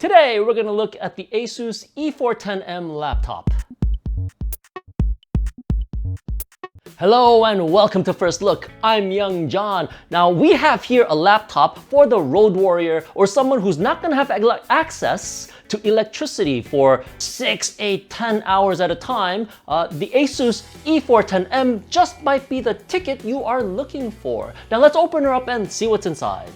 Today, we're going to look at the Asus E410M laptop. Hello and welcome to First Look. I'm Young John. Now, we have here a laptop for the road warrior or someone who's not going to have access to electricity for 6, 8, 10 hours at a time. The Asus E410M just might be the ticket you are looking for. Now, let's open her up and see what's inside.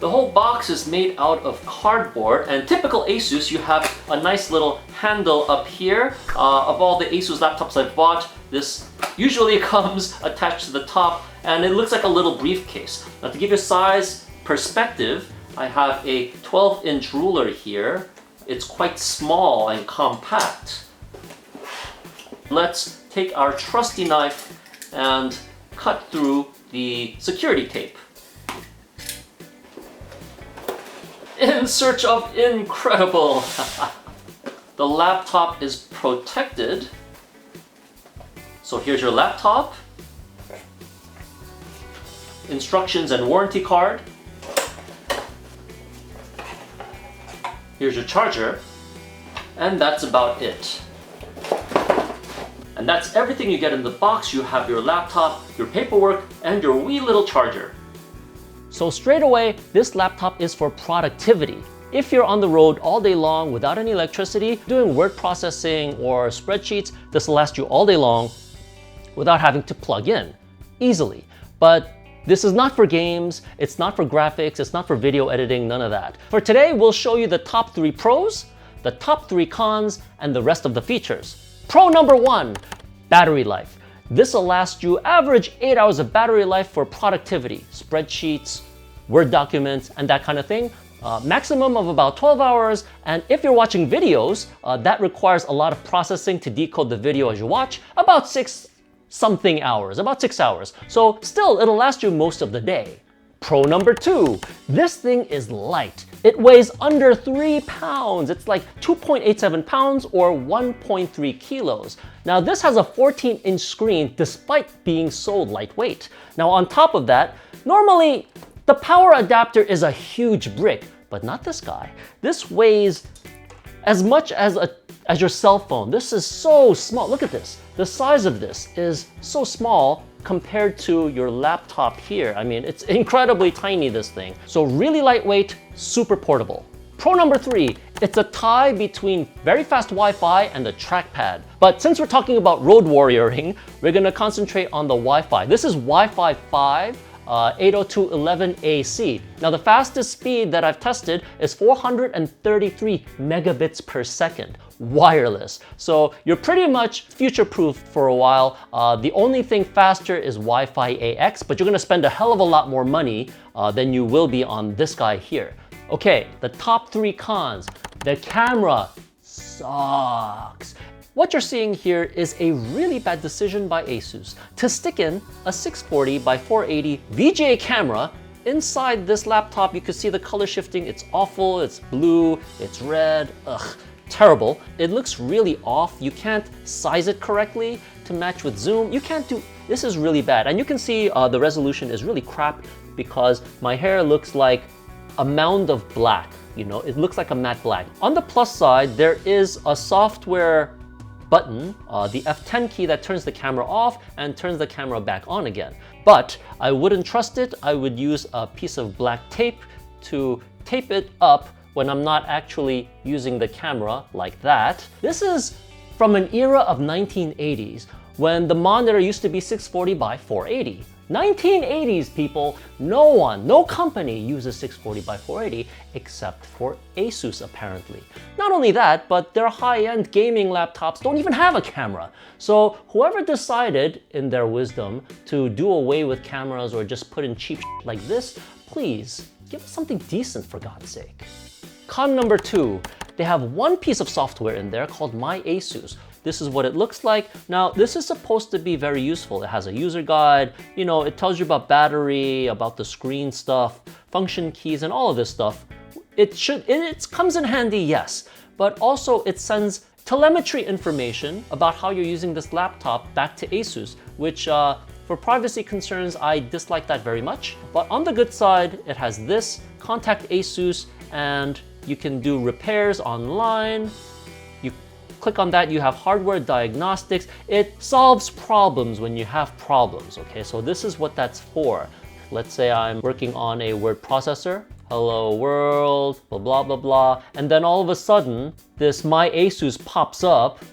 The whole box is made out of cardboard, and typical Asus, you have a nice little handle up here. Of all the Asus laptops I've bought, this usually comes attached to the top, and it looks like a little briefcase. Now, to give you size perspective, I have a 12-inch ruler here. It's quite small and compact. Let's take our trusty knife and cut through the security tape. In search of incredible! The laptop is protected. So here's your laptop, instructions and warranty card. Here's your charger, and that's about it. And that's everything you get in the box. You have your laptop, your paperwork, and your wee little charger. So straight away, this laptop is for productivity. If you're on the road all day long without any electricity, doing word processing or spreadsheets, this will last you all day long without having to plug in easily. But this is not for games, it's not for graphics, it's not for video editing, none of that. For today, we'll show you the top 3 pros, the top 3 cons, and the rest of the features. Pro number 1, battery life. This will last you average 8 hours of battery life for productivity, spreadsheets, Word documents, and that kind of thing. Maximum of about 12 hours, and if you're watching videos, that requires a lot of processing to decode the video as you watch, about 6 something hours, about 6 hours. So still, it'll last you most of the day. Pro number 2, this thing is light. It weighs under 3 pounds. It's like 2.87 pounds or 1.3 kilos. Now this has a 14-inch screen despite being so lightweight. Now on top of that, normally the power adapter is a huge brick, but not this guy. This weighs as much as your cell phone. This is so small. Look at this. The size of this is so small compared to your laptop here. I mean, it's incredibly tiny, this thing. So really lightweight, super portable. Pro number 3, it's a tie between very fast Wi-Fi and the trackpad. But since we're talking about road warrioring, we're gonna concentrate on the Wi-Fi. This is Wi-Fi 5, 802.11ac. Now the fastest speed that I've tested is 433 megabits per second, wireless. So you're pretty much future-proof for a while. The only thing faster is Wi-Fi AX, but you're gonna spend a hell of a lot more money than you will be on this guy here. Okay, the top 3 cons. The camera sucks. What you're seeing here is a really bad decision by Asus to stick in a 640 by 480 VGA camera inside this laptop. You can see the color shifting. It's awful, it's blue, it's red, ugh, terrible. It looks really off. You can't size it correctly to match with zoom. You can't do, this is really bad. And you can see the resolution is really crap because my hair looks like a mound of black. You know, it looks like a matte black. On the plus side, there is a software button, the F10 key that turns the camera off and turns the camera back on again. But I wouldn't trust it. I would use a piece of black tape to tape it up when I'm not actually using the camera like that. This is from an era of 1980s when the monitor used to be 640 by 480. 1980s, people. No company uses 640 by 480 except for Asus, apparently. Not only that, but their high-end gaming laptops don't even have a camera. So whoever decided, in their wisdom, to do away with cameras or just put in cheap shit like this, please give us something decent, for God's sake. Con number 2, they have one piece of software in there called My Asus. This is what it looks like. Now, this is supposed to be very useful. It has a user guide, you know, it tells you about battery, about the screen stuff, function keys, and all of this stuff. It comes in handy, yes, but also it sends telemetry information about how you're using this laptop back to Asus, which for privacy concerns, I dislike that very much. But on the good side, it has this, contact Asus, and you can do repairs online. You click on that, you have hardware diagnostics. It solves problems when you have problems, okay? So this is what that's for. Let's say I'm working on a word processor. Hello world, blah, blah, blah, blah. And then all of a sudden, this My Asus pops up,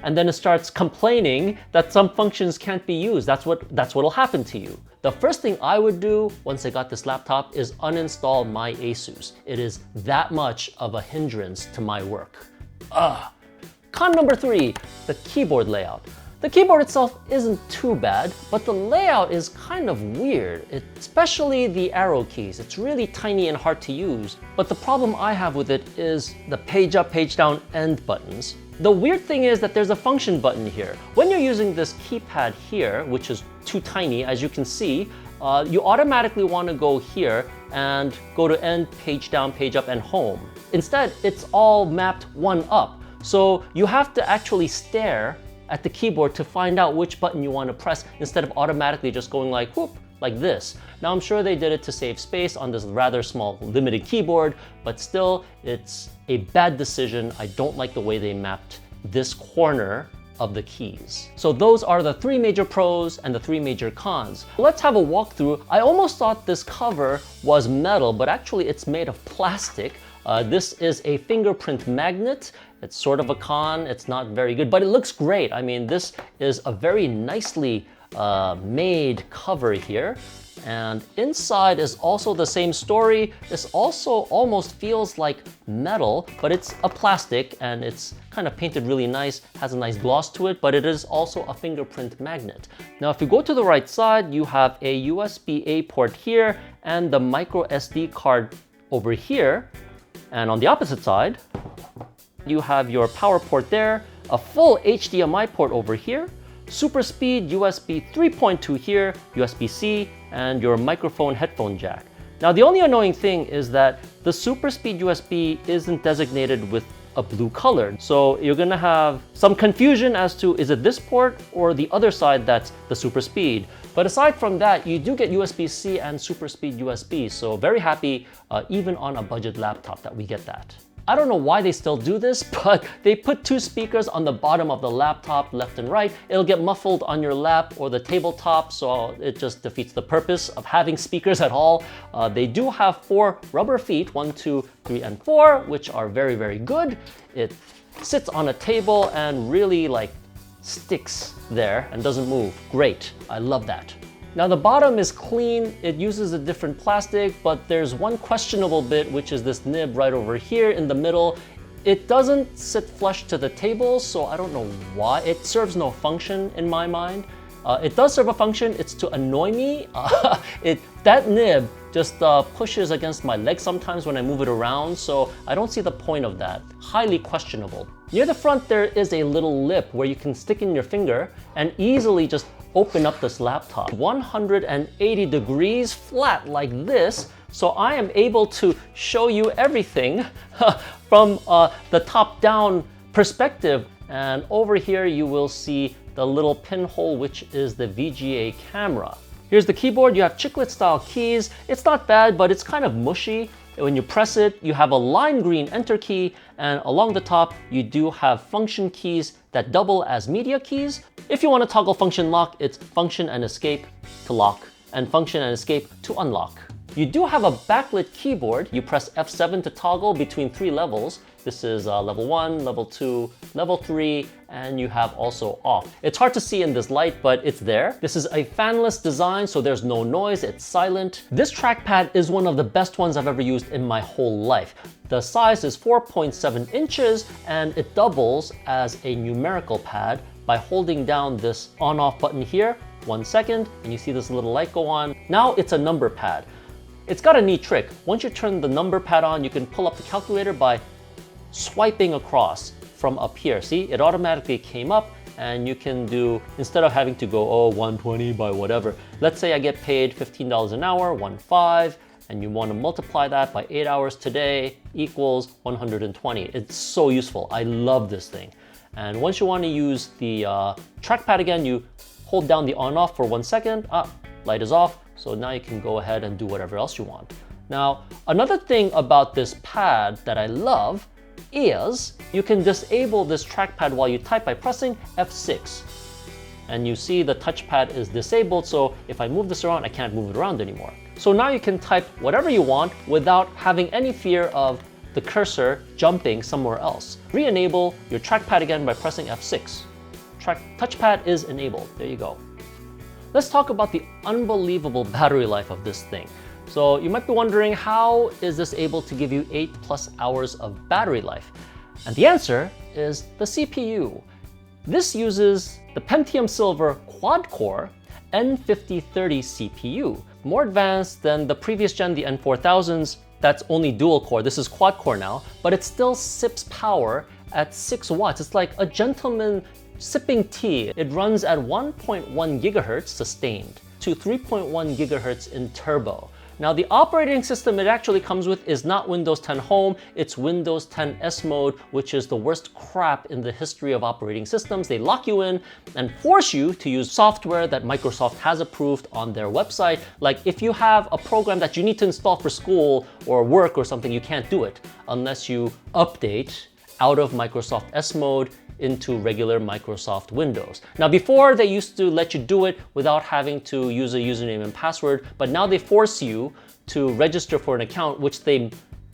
and then it starts complaining that some functions can't be used. That's what'll happen to you. The first thing I would do once I got this laptop is uninstall My Asus. It is that much of a hindrance to my work. Con number 3, the keyboard layout. The keyboard itself isn't too bad, but the layout is kind of weird, especially the arrow keys. It's really tiny and hard to use. But the problem I have with it is the page up, page down end buttons. The weird thing is that there's a function button here. When you're using this keypad here, which is too tiny, as you can see, you automatically want to go here and go to end, page down, page up, and home. Instead, it's all mapped one up. So you have to actually stare at the keyboard to find out which button you want to press instead of automatically just going like whoop, like this. Now I'm sure they did it to save space on this rather small limited keyboard, but still it's a bad decision. I don't like the way they mapped this corner of the keys. So those are the 3 major pros and the 3 major cons. Let's have a walkthrough. I almost thought this cover was metal, but actually it's made of plastic. This is a fingerprint magnet. It's sort of a con, it's not very good, but it looks great. I mean, this is a very nicely made cover here. And inside is also the same story. This also almost feels like metal, but it's a plastic and it's kind of painted really nice, has a nice gloss to it, but it is also a fingerprint magnet. Now, if you go to the right side, you have a USB-A port here and the micro SD card over here. And on the opposite side, you have your power port there, a full HDMI port over here, super speed USB 3.2 here, USB-C, and your microphone headphone jack. Now the only annoying thing is that the super speed USB isn't designated with a blue color. So you're gonna have some confusion as to is it this port or the other side that's the super speed. But aside from that, you do get USB-C and super speed USB. So very happy even on a budget laptop that we get that. I don't know why they still do this, but they put 2 speakers on the bottom of the laptop, left and right. It'll get muffled on your lap or the tabletop, so it just defeats the purpose of having speakers at all. They do have 4 rubber feet, 1, 2, 3, and 4, which are very, very good. It sits on a table and really like sticks there and doesn't move. Great, I love that. Now the bottom is clean, it uses a different plastic, but there's one questionable bit, which is this nib right over here in the middle. It doesn't sit flush to the table, so I don't know why. It serves no function in my mind. It does serve a function, it's to annoy me. That nib just pushes against my leg sometimes when I move it around, so I don't see the point of that. Highly questionable. Near the front there is a little lip where you can stick in your finger and easily just open up this laptop. 180 degrees flat like this, so I am able to show you everything from the top-down perspective. And over here you will see the little pinhole, which is the VGA camera. Here's the keyboard. You have chiclet style keys. It's not bad, but it's kind of mushy. When you press it, you have a lime green enter key, and along the top, you do have function keys that double as media keys. If you want to toggle function lock, it's function and escape to lock, and function and escape to unlock. You do have a backlit keyboard. You press F7 to toggle between 3 levels. This is level 1, level 2, level 3, and you have also off. It's hard to see in this light, but it's there. This is a fanless design, so there's no noise, it's silent. This trackpad is one of the best ones I've ever used in my whole life. The size is 4.7 inches, and it doubles as a numerical pad by holding down this on-off button here. 1 second, and you see this little light go on. Now it's a number pad. It's got a neat trick. Once you turn the number pad on, you can pull up the calculator by swiping across from up here. See, it automatically came up, and you can do, instead of having to go, oh, 120 by whatever. Let's say I get paid $15 an hour, 1.5, and you want to multiply that by 8 hours today equals 120. It's so useful. I love this thing. And once you want to use the trackpad again, you hold down the on-off for 1 second. Light is off. So now you can go ahead and do whatever else you want. Now, another thing about this pad that I love is you can disable this trackpad while you type by pressing F6. And you see the touchpad is disabled, so if I move this around, I can't move it around anymore. So now you can type whatever you want without having any fear of the cursor jumping somewhere else. Re-enable your trackpad again by pressing F6. Touchpad is enabled. There you go. Let's talk about the unbelievable battery life of this thing. So you might be wondering, how is this able to give you 8+ hours of battery life? And the answer is the CPU. This uses the Pentium Silver quad-core N5030 CPU, more advanced than the previous gen, the N4000s. That's only dual core. This is quad core now, but it still sips power at 6 watts. It's like a gentleman sipping tea. It runs at 1.1 gigahertz sustained to 3.1 gigahertz in turbo. Now, the operating system it actually comes with is not Windows 10 Home, it's Windows 10 S Mode, which is the worst crap in the history of operating systems. They lock you in and force you to use software that Microsoft has approved on their website. Like if you have a program that you need to install for school or work or something, you can't do it unless you update out of Microsoft S Mode into regular Microsoft Windows. Now, before they used to let you do it without having to use a username and password, but now they force you to register for an account which they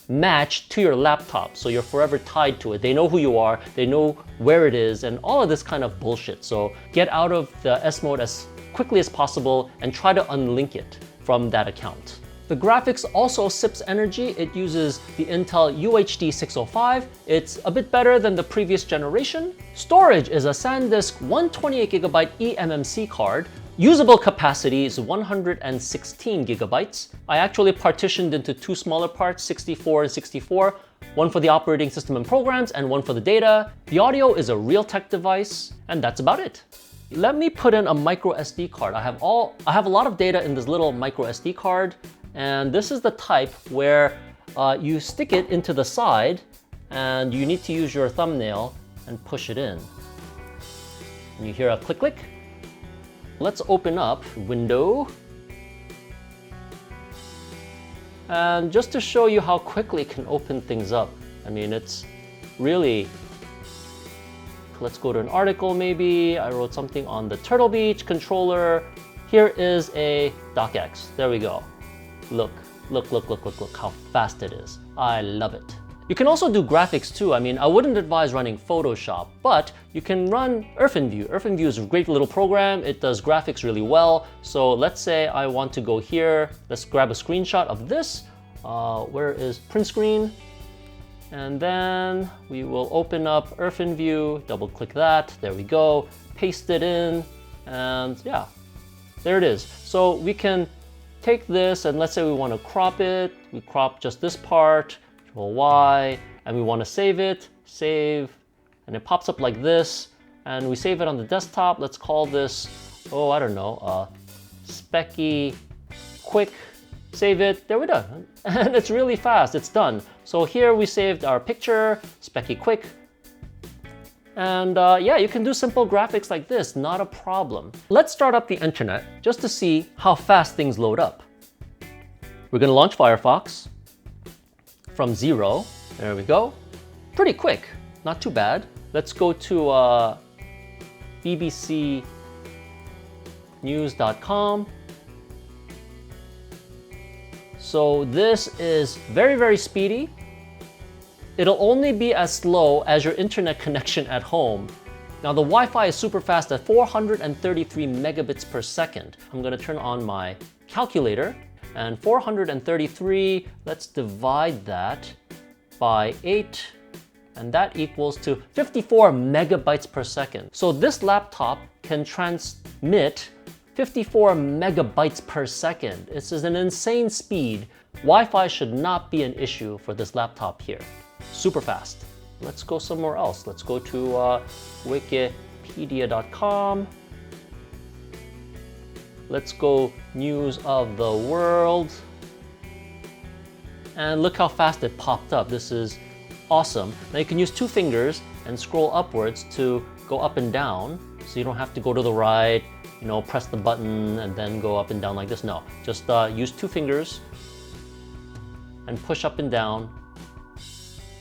match to your laptop, so you're forever tied to it. They know who you are, they know where it is, and all of this kind of bullshit. So get out of the S Mode as quickly as possible and try to unlink it from that account. The graphics also sips energy. It uses the Intel UHD 605. It's a bit better than the previous generation. Storage is a SanDisk 128GB eMMC card. Usable capacity is 116 gigabytes. I actually partitioned into two smaller parts, 64 and 64, one for the operating system and programs and one for the data. The audio is a Realtek device, and that's about it. Let me put in a micro SD card. I have a lot of data in this little micro SD card. And this is the type where you stick it into the side and you need to use your thumbnail and push it in. And you hear a click, click. Let's open up Window. And just to show you how quickly it can open things up. I mean, it's really, let's go to an article maybe. I wrote something on the Turtle Beach controller. Here is a docx. There we go. Look how fast it is. I love it. You can also do graphics too. I mean, I wouldn't advise running Photoshop, but you can run OrphanView. OrphanView is a great little program. It does graphics really well. So let's say I want to go here. Let's grab a screenshot of this. Where is print screen? And then we will open up OrphanView, double click that. There we go. Paste it in, and yeah, there it is. So we can take this and let's say we want to crop it. We crop just this part, Control Y, and we want to save it, save, and it pops up like this, and we save it on the desktop. Let's call this, oh, I don't know, Specky Quick, save it, there we go. And it's really fast, it's done. So here we saved our picture, Specky Quick, and yeah, you can do simple graphics like this, not a problem. Let's start up the internet just to see how fast things load up. We're gonna launch Firefox from 0. There we go. Pretty quick, not too bad. Let's go to bbcnews.com. So this is very, very speedy. It'll only be as slow as your internet connection at home. Now the Wi-Fi is super fast at 433 megabits per second. I'm gonna turn on my calculator, and 433, let's divide that by 8, and that equals to 54 megabytes per second. So this laptop can transmit 54 megabytes per second. This is an insane speed. Wi-Fi should not be an issue for this laptop here. Super fast. Let's go somewhere else. Let's go to wikipedia.com. Let's go news of the world. And look how fast it popped up. This is awesome. Now you can use 2 fingers and scroll upwards to go up and down. So you don't have to go to the right, you know, press the button and then go up and down like this. No, just use 2 fingers and push up and down.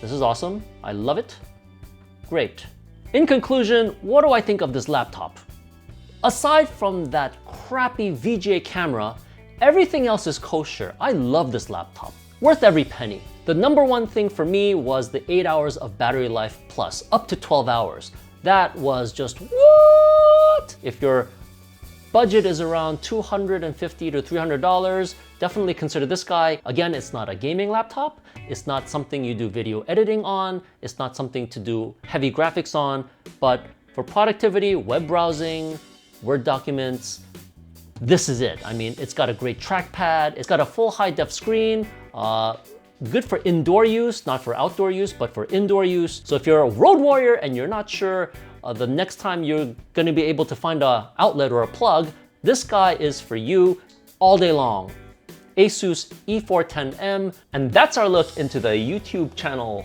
This is awesome. I love it. Great. In conclusion, what do I think of this laptop? Aside from that crappy VGA camera, everything else is kosher. I love this laptop. Worth every penny. The number one thing for me was the 8 hours of battery life plus, up to 12 hours. That was just what? If your budget is around $250 to $300, definitely consider this guy. Again, it's not a gaming laptop. It's not something you do video editing on. It's not something to do heavy graphics on. But for productivity, web browsing, Word documents, this is it. I mean, it's got a great trackpad. It's got a full high-def screen. Good for indoor use, not for outdoor use, but for indoor use. So if you're a road warrior and you're not sure the next time you're going to be able to find an outlet or a plug, this guy is for you all day long. Asus E410M, and that's our look into the YouTube channel.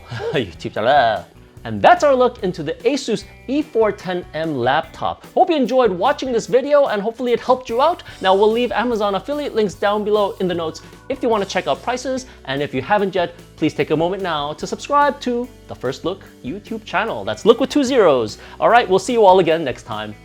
And that's our look into the Asus E410M laptop. Hope you enjoyed watching this video and hopefully it helped you out. Now we'll leave Amazon affiliate links down below in the notes if you want to check out prices. And if you haven't yet, please take a moment now to subscribe to the First Look YouTube channel. That's Look with 2 zeros. All right, we'll see you all again next time.